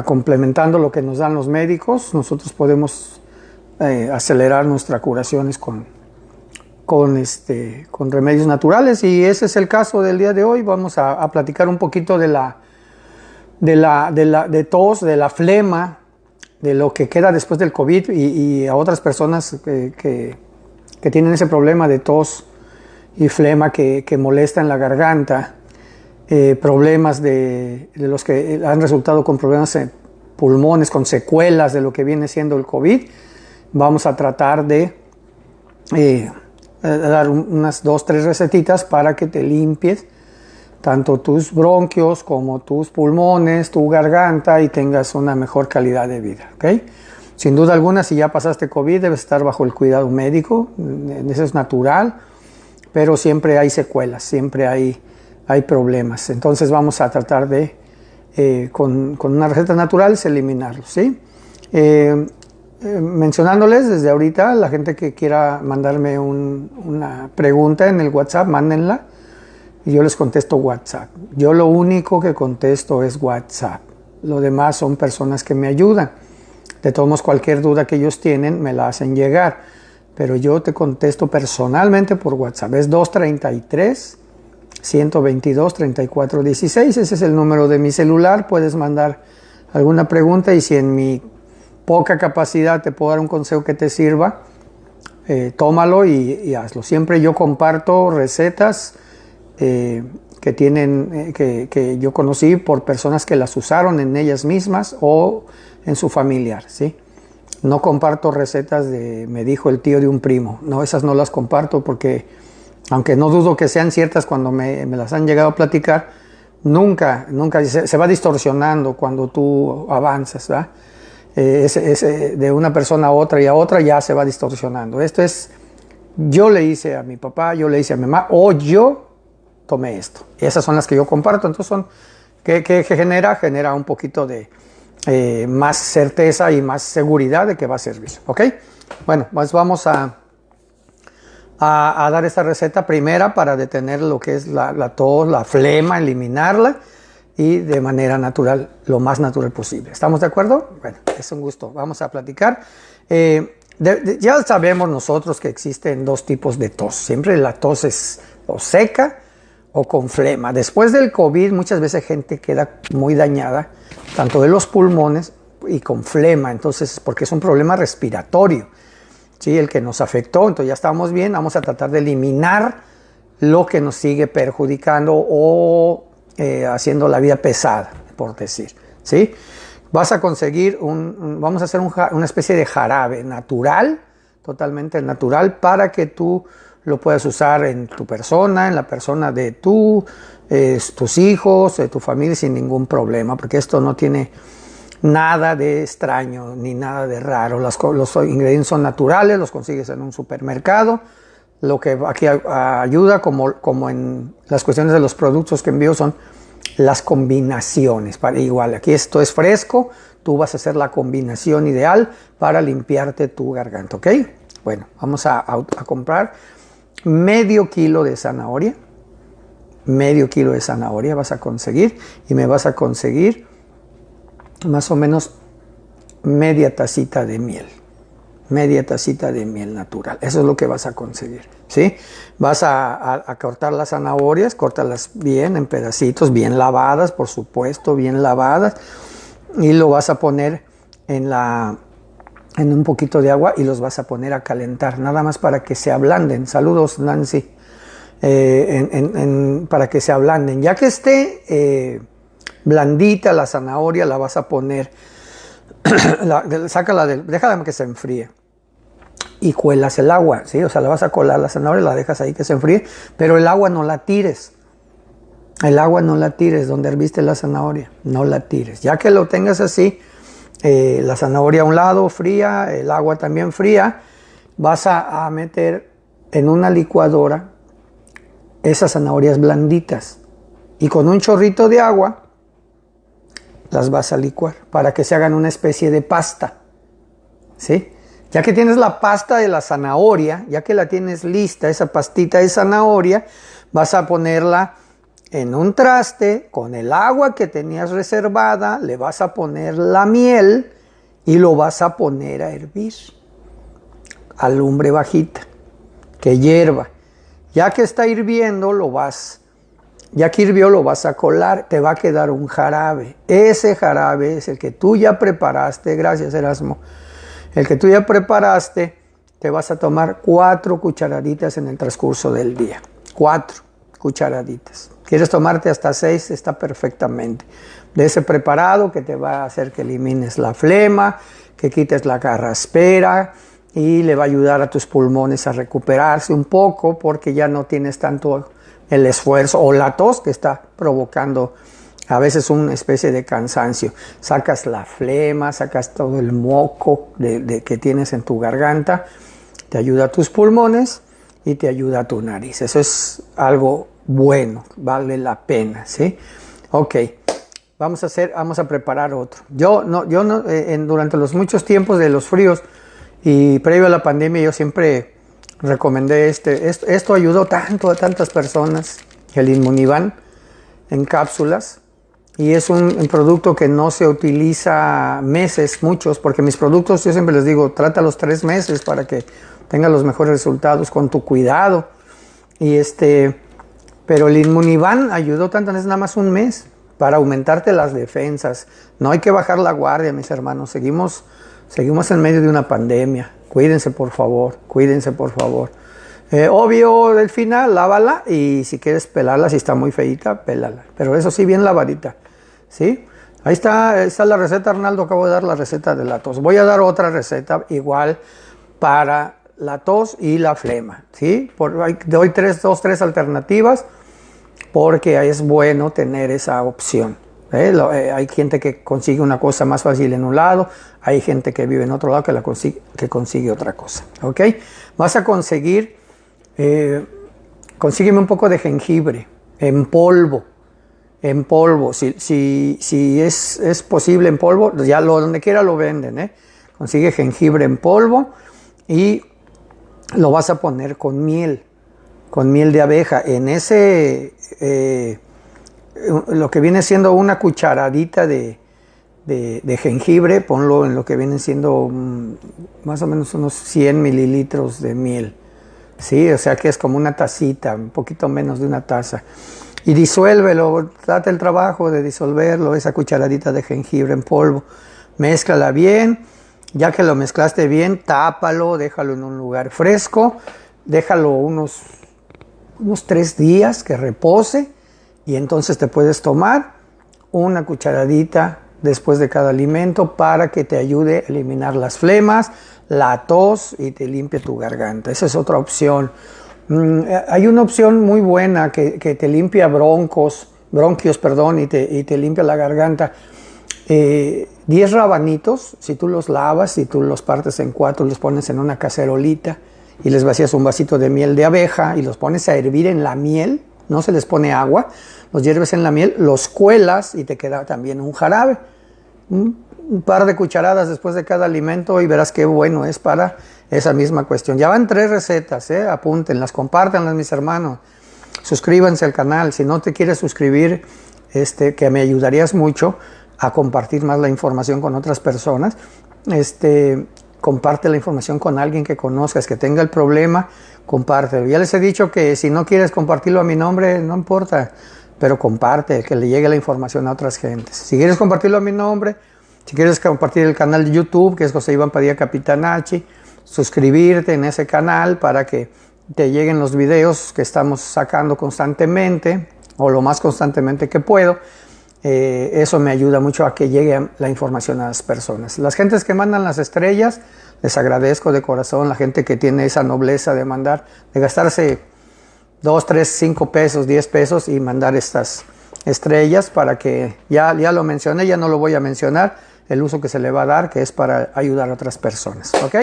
complementando lo que nos dan los médicos, nosotros podemos acelerar nuestras curaciones con remedios naturales, y ese es el caso del día de hoy. Vamos a platicar un poquito de tos, de la flema, de lo que queda después del COVID, y a otras personas que tienen ese problema de tos y flema que molesta en la garganta, problemas de los que han resultado con problemas en pulmones, con secuelas de lo que viene siendo el COVID. Vamos a tratar de dar unas 2-3 recetitas para que te limpies tanto tus bronquios como tus pulmones, tu garganta, y tengas una mejor calidad de vida, ¿ok? Sin duda alguna, si ya pasaste COVID, debes estar bajo el cuidado médico, eso es natural, pero siempre hay secuelas, siempre hay problemas. Entonces vamos a tratar de, con una receta natural, eliminarlos, ¿sí? Mencionándoles desde ahorita, la gente que quiera mandarme una pregunta en el WhatsApp, mándenla y yo les contesto WhatsApp. Yo lo único que contesto es WhatsApp. Lo demás son personas que me ayudan. De todos modos, cualquier duda que ellos tienen me la hacen llegar, pero yo te contesto personalmente por WhatsApp. Es 233-122-3416. Ese es el número de mi celular. Puedes mandar alguna pregunta, y si en mi poca capacidad te puedo dar un consejo que te sirva, tómalo y hazlo. Siempre yo comparto recetas que yo conocí por personas que las usaron en ellas mismas o en su familiar, ¿sí? No comparto recetas de me dijo el tío de un primo. No, esas no las comparto, porque aunque no dudo que sean ciertas cuando me las han llegado a platicar, nunca se va distorsionando cuando tú avanzas, ¿verdad? De una persona a otra y a otra ya se va distorsionando. Esto es, yo le hice a mi papá, yo le hice a mi mamá, o yo tomé esto. Esas son las que yo comparto. Entonces ¿qué genera un poquito de más certeza y más seguridad de que va a servir, ¿ok? Bueno, pues vamos a dar esta receta primera para detener lo que es la tos, la flema, eliminarla, y de manera natural, lo más natural posible. ¿Estamos de acuerdo? Bueno, es un gusto. Vamos a platicar. Ya sabemos nosotros que existen dos tipos de tos. Siempre la tos es o seca o con flema. Después del COVID, muchas veces gente queda muy dañada, tanto de los pulmones y con flema. Entonces, porque es un problema respiratorio, ¿sí? El que nos afectó. Entonces ya estamos bien. Vamos a tratar de eliminar lo que nos sigue perjudicando o haciendo la vida pesada, por decir, ¿sí? Vas a conseguir vamos a hacer una especie de jarabe natural, totalmente natural, para que tú lo puedas usar en tu persona, en la persona de tus hijos, de tu familia, sin ningún problema, porque esto no tiene nada de extraño ni nada de raro. Los ingredientes son naturales, los consigues en un supermercado. Lo que aquí ayuda, como en las cuestiones de los productos que envío, son las combinaciones. Igual, aquí esto es fresco, tú vas a hacer la combinación ideal para limpiarte tu garganta, ¿ok? Bueno, vamos a comprar medio kilo de zanahoria. Medio kilo de zanahoria vas a conseguir, y me vas a conseguir más o menos media tacita de miel. Media tacita de miel natural. Eso es lo que vas a conseguir, ¿sí? Vas a cortar las zanahorias, córtalas bien en pedacitos, bien lavadas, por supuesto, bien lavadas, y lo vas a poner en un poquito de agua, y los vas a poner a calentar, nada más para que se ablanden. Saludos, Nancy. Para que se ablanden. Ya que esté blandita la zanahoria, la vas a poner, sácala, déjala que se enfríe, y cuelas el agua, ¿sí? O sea, la vas a colar la zanahoria, la dejas ahí que se enfríe, pero el agua no la tires. El agua no la tires donde herviste la zanahoria, no la tires. Ya que lo tengas así, la zanahoria a un lado fría, el agua también fría, vas a meter en una licuadora esas zanahorias blanditas, y con un chorrito de agua las vas a licuar para que se hagan una especie de pasta, ¿sí? Ya que tienes la pasta de la zanahoria, ya que la tienes lista, esa pastita de zanahoria, vas a ponerla en un traste, con el agua que tenías reservada, le vas a poner la miel y lo vas a poner a hervir a lumbre bajita, que hierva. Ya que está hirviendo, ya que hirvió, lo vas a colar, te va a quedar un jarabe. Ese jarabe es el que tú ya preparaste, gracias Erasmo, el que tú ya preparaste, te vas a tomar 4 cucharaditas en el transcurso del día. 4 cucharaditas. Quieres tomarte hasta 6, está perfectamente. De ese preparado que te va a hacer que elimines la flema, que quites la carraspera y le va a ayudar a tus pulmones a recuperarse un poco porque ya no tienes tanto el esfuerzo o la tos que está provocando a veces una especie de cansancio. Sacas la flema, sacas todo el moco que tienes en tu garganta, te ayuda a tus pulmones y te ayuda a tu nariz. Eso es algo bueno, vale la pena, ¿sí? Ok, vamos a preparar otro. Durante los muchos tiempos de los fríos y previo a la pandemia, yo siempre recomendé esto ayudó tanto a tantas personas, el Inmunivan en cápsulas, y es un producto que no se utiliza meses, muchos, porque mis productos yo siempre les digo, trátalos 3 meses para que tengas los mejores resultados con tu cuidado. Pero el Inmunivan ayudó tanto, es nada más un mes para aumentarte las defensas. No hay que bajar la guardia, mis hermanos, seguimos en medio de una pandemia. Cuídense por favor, cuídense por favor. Obvio, al final, lávala y si quieres pelarla, si está muy feita, pélala. Pero eso sí, bien lavadita, ¿sí? Ahí está la receta, Arnaldo, acabo de dar la receta de la tos. Voy a dar otra receta igual para la tos y la flema, ¿sí? Doy 3 alternativas porque es bueno tener esa opción. Hay gente que consigue una cosa más fácil en un lado, hay gente que vive en otro lado que consigue otra cosa, ¿ok? Vas a consígueme un poco de jengibre en polvo, si es posible en polvo, ya donde quiera lo venden, Consigue jengibre en polvo y lo vas a poner con miel de abeja, en lo que viene siendo una cucharadita de jengibre, ponlo en lo que vienen siendo más o menos unos 100 mililitros de miel, ¿sí? O sea que es como una tacita, un poquito menos de una taza. Y disuélvelo, date el trabajo de disolverlo, esa cucharadita de jengibre en polvo. Mézclala bien, ya que lo mezclaste bien, tápalo, déjalo en un lugar fresco, déjalo unos 3 días que repose. Y entonces te puedes tomar una cucharadita después de cada alimento para que te ayude a eliminar las flemas, la tos y te limpie tu garganta. Esa es otra opción. Hay una opción muy buena que te limpia bronquios, y te limpia la garganta. 10 rabanitos, si tú los lavas, si tú los partes en 4, los pones en una cacerolita y les vacías un vasito de miel de abeja y los pones a hervir en la miel, no se les pone agua, los hierves en la miel, los cuelas y te queda también un jarabe. Un par de cucharadas después de cada alimento y verás qué bueno es para esa misma cuestión. Ya van 3 recetas, apúntenlas, compártanlas, mis hermanos. Suscríbanse al canal. Si no te quieres suscribir, que me ayudarías mucho a compartir más la información con otras personas. Comparte la información con alguien que conozcas, que tenga el problema, compártelo. Ya les he dicho que si no quieres compartirlo a mi nombre, no importa, pero comparte, que le llegue la información a otras gentes. Si quieres compartirlo a mi nombre, si quieres compartir el canal de YouTube, que es José Iván Padilla Capitanachi, suscribirte en ese canal para que te lleguen los videos que estamos sacando constantemente, o lo más constantemente que puedo. Eso me ayuda mucho a que llegue la información a las personas. Las gentes que mandan las estrellas, les agradezco de corazón. La gente que tiene esa nobleza de mandar, de gastarse 2, 3, 5 pesos, 10 pesos y mandar estas estrellas para que, ya lo mencioné, ya no lo voy a mencionar, el uso que se le va a dar, que es para ayudar a otras personas, ¿ok?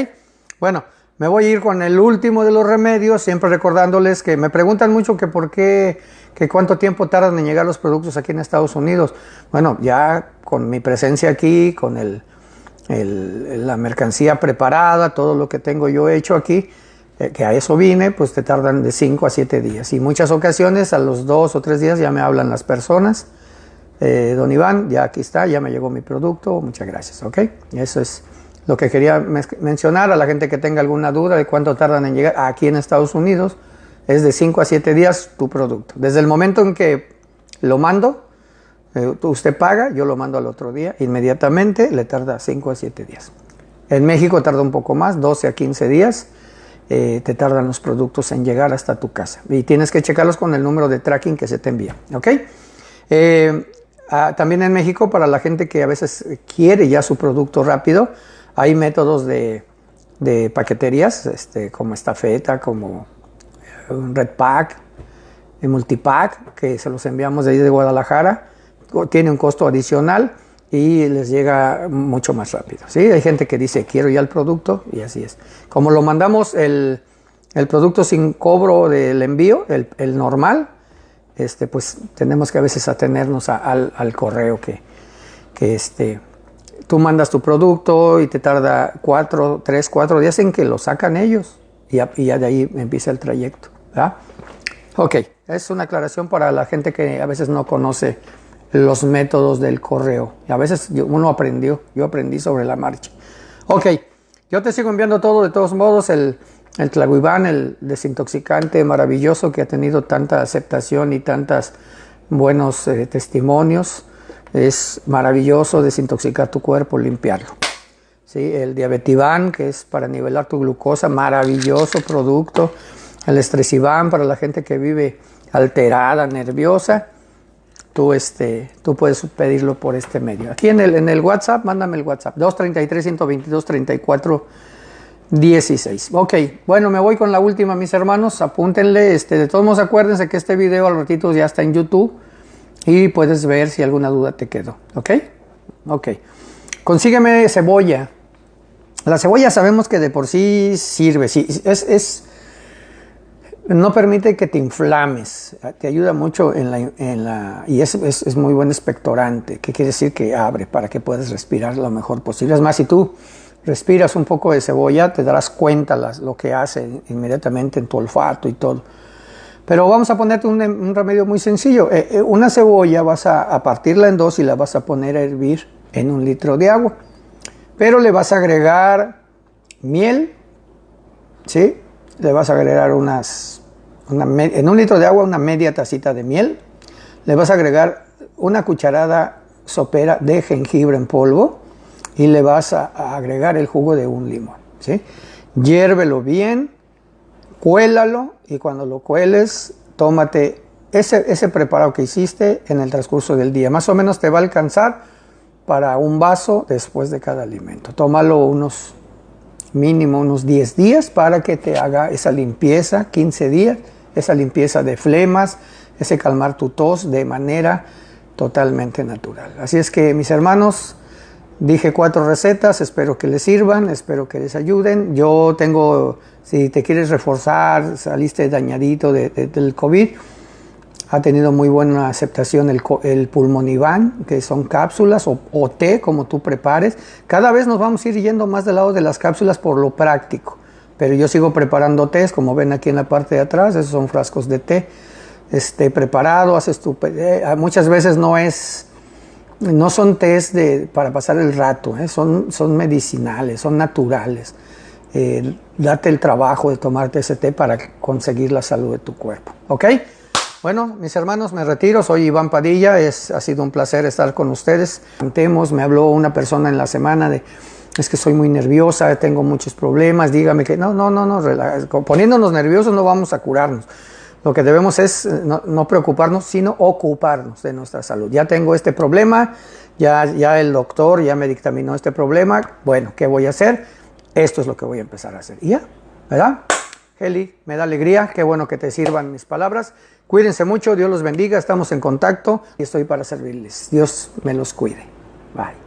Bueno, me voy a ir con el último de los remedios, siempre recordándoles que me preguntan mucho que por qué, que cuánto tiempo tardan en llegar los productos aquí en Estados Unidos. Bueno, ya con mi presencia aquí, con la mercancía preparada, todo lo que tengo yo hecho aquí, que a eso vine, pues te tardan de 5 a 7 días. Y muchas ocasiones, a los 2 o 3 días ya me hablan las personas. Don Iván, ya aquí está, ya me llegó mi producto, muchas gracias, ¿ok? Eso es lo que quería mencionar a la gente que tenga alguna duda de cuánto tardan en llegar aquí en Estados Unidos. Es de 5 a 7 días tu producto. Desde el momento en que lo mando, usted paga, yo lo mando al otro día, inmediatamente le tarda 5 a 7 días. En México tarda un poco más, 12 a 15 días. Te tardan los productos en llegar hasta tu casa. Y tienes que checarlos con el número de tracking que se te envía, ¿ok? También en México, para la gente que a veces quiere ya su producto rápido, hay métodos de paqueterías, como Estafeta, como Red Pack, Multipack, que se los enviamos de ahí de Guadalajara. Tiene un costo adicional y les llega mucho más rápido, ¿sí? Hay gente que dice, quiero ya el producto, y así es. Como lo mandamos el producto sin cobro del envío, el normal, pues tenemos que a veces atenernos al correo que tú mandas tu producto y te tarda 3, 4 días en que lo sacan ellos y ya de ahí empieza el trayecto, ¿verdad? Ok, es una aclaración para la gente que a veces no conoce los métodos del correo. Y a veces uno aprendió, yo aprendí sobre la marcha. Ok, yo te sigo enviando todo, de todos modos, el Tlahuibán, el desintoxicante maravilloso que ha tenido tanta aceptación y tantos buenos testimonios. Es maravilloso desintoxicar tu cuerpo, limpiarlo. ¿Sí? El Diabetivan, que es para nivelar tu glucosa, maravilloso producto. El Estresivan para la gente que vive alterada, nerviosa. Tú puedes pedirlo por este medio. Aquí en el WhatsApp, mándame el WhatsApp, 233-122-3416. Ok, bueno, me voy con la última, mis hermanos, apúntenle, de todos modos acuérdense que este video al ratito ya está en YouTube y puedes ver si alguna duda te quedó, ¿ok? Ok, consígueme cebolla. La cebolla sabemos que de por sí sirve, sí, no permite que te inflames, te ayuda mucho y es muy buen expectorante, que quiere decir que abre para que puedas respirar lo mejor posible. Es más, si tú respiras un poco de cebolla, te darás cuenta lo que hace inmediatamente en tu olfato y todo. Pero vamos a ponerte un remedio muy sencillo. Una cebolla vas a partirla en dos y la vas a poner a hervir en 1 litro de agua. Pero le vas a agregar miel, ¿sí? Le vas a agregar en 1 litro de agua una media tacita de miel. Le vas a agregar una cucharada sopera de jengibre en polvo y le vas a agregar el jugo de un limón, ¿sí? Hiérvelo bien, cuélalo y cuando lo cueles, tómate ese preparado que hiciste en el transcurso del día. Más o menos te va a alcanzar para un vaso después de cada alimento. Tómalo mínimo unos 10 días para que te haga esa limpieza, 15 días, esa limpieza de flemas, ese calmar tu tos de manera totalmente natural. Así es que, mis hermanos, dije 4 recetas, espero que les sirvan, espero que les ayuden. Yo tengo, si te quieres reforzar, saliste dañadito del COVID, ha tenido muy buena aceptación el Pulmonivan, que son cápsulas o té, como tú prepares. Cada vez nos vamos a ir yendo más del lado de las cápsulas por lo práctico. Pero yo sigo preparando tés, como ven aquí en la parte de atrás. Esos son frascos de té. Preparado, haces muchas veces no son tés para pasar el rato, son medicinales, son naturales. Date el trabajo de tomarte ese té para conseguir la salud de tu cuerpo. ¿Ok? Bueno, mis hermanos, me retiro. Soy Iván Padilla. Ha sido un placer estar con ustedes. Me habló una persona en la semana es que soy muy nerviosa, tengo muchos problemas, dígame que no, poniéndonos nerviosos no vamos a curarnos. Lo que debemos es no preocuparnos, sino ocuparnos de nuestra salud. Ya tengo este problema, ya el doctor ya me dictaminó este problema. Bueno, ¿qué voy a hacer? Esto es lo que voy a empezar a hacer. Y ya, ¿verdad? Heli, me da alegría, qué bueno que te sirvan mis palabras. Cuídense mucho, Dios los bendiga, estamos en contacto y estoy para servirles. Dios me los cuide. Bye.